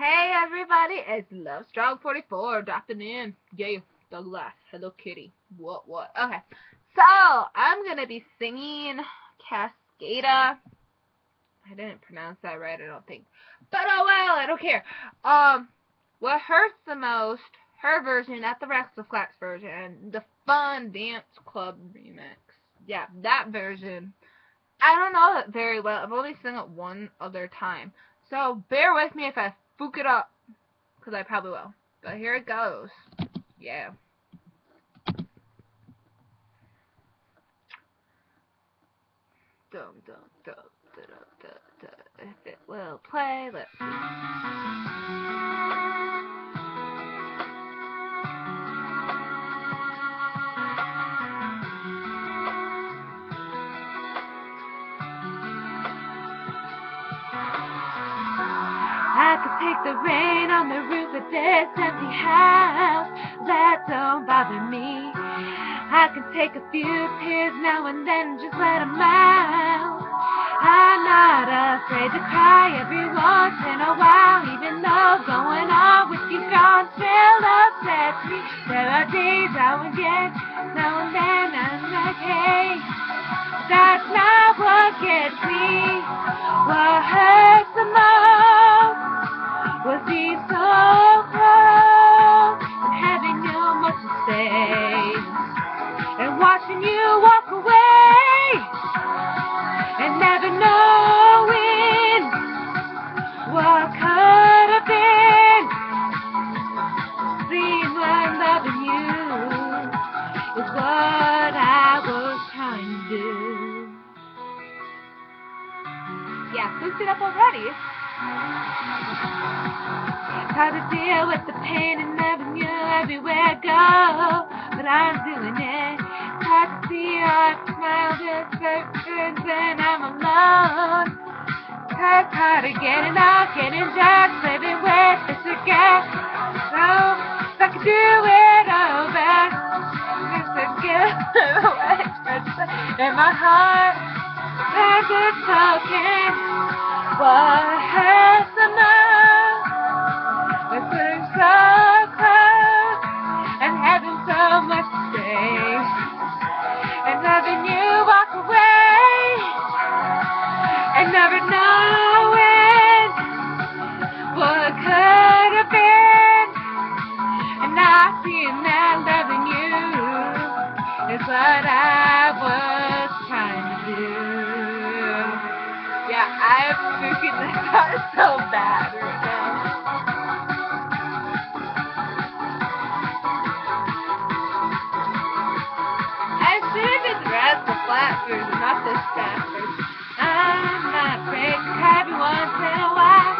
Hey everybody, it's Lovestrong44 dropping in. Yeah, Douglas, Hello Kitty. What? Okay, so I'm gonna be singing Cascada. I didn't pronounce that right, I don't think. But oh well, I don't care. What hurts the most, her version, not the Rexel Flats version, the Fun Dance Club remix. Yeah, that version. I don't know it very well. I've only sung it one other time. So bear with me if I fook it up, because I probably will. But here it goes. Yeah. Dum dum dum dum dum dum. If it will play, let's see. I could take the rain on the roof of this empty house. That don't bother me. I can take a few tears now and then, just let them out. I'm not afraid to cry every once in a while, even though going on with you gone still upsets me. There are days I will get, now and then I'm like, hey, that's not what gets me. What hurts the most was being so close and having no much to say, and watching you walk away and never knowing what could have been. Seems like loving you is what I was trying to do. Yeah, boosted it up already. Hard to deal with the pain and loving you everywhere I go, but I'm doing it. Hard to see your smile just hurts when I'm alone. It's hard to get it off, getting just living with this regret. So if I could do it over, just to get away in my heart, as it's broken. What hurts the most was being so close and having so much to say, and having you walk away and never knowing what could have been. And I feel that loving you is what I was trying to do. Yeah, I'm freaking this out so bad right now. I should have been dressed the flat version, not this fat version. I'm not afraid to cry every once in a while.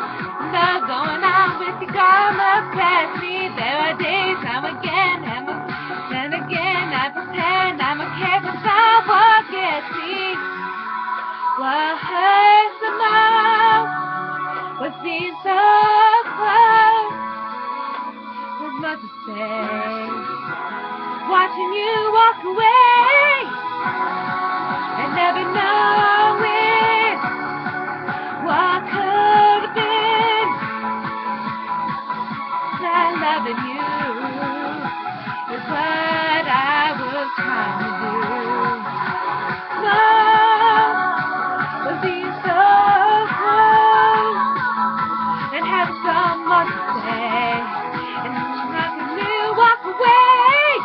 No going on with you, gonna upset me. There are days I'm again, then again I pretend I'm okay, but someone gets me. What hurts the most was being so close, with much to say, watching you walk away and never knowing what could have been. That loving you is what I was trying to do. No. Was being so close and have so much to say, and having you walk away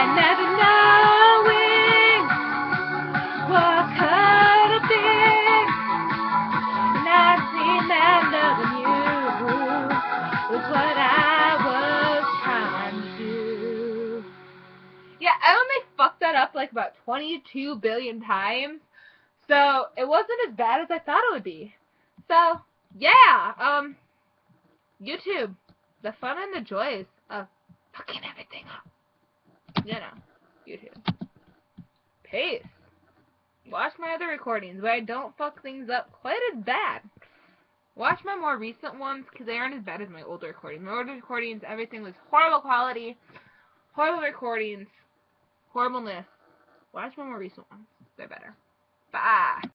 and never knowing what could have been. And I've seen that loving you was what I was trying to do. Yeah, I only fucked that up like about 22 billion times. So, it wasn't as bad as I thought it would be. So, yeah, YouTube, the fun and the joys of fucking everything up. You know, YouTube. Peace. Watch my other recordings where I don't fuck things up quite as bad. Watch my more recent ones, because they aren't as bad as my older recordings. My older recordings, everything was horrible quality, horrible recordings, horribleness. Watch my more recent ones. They're better. Bye.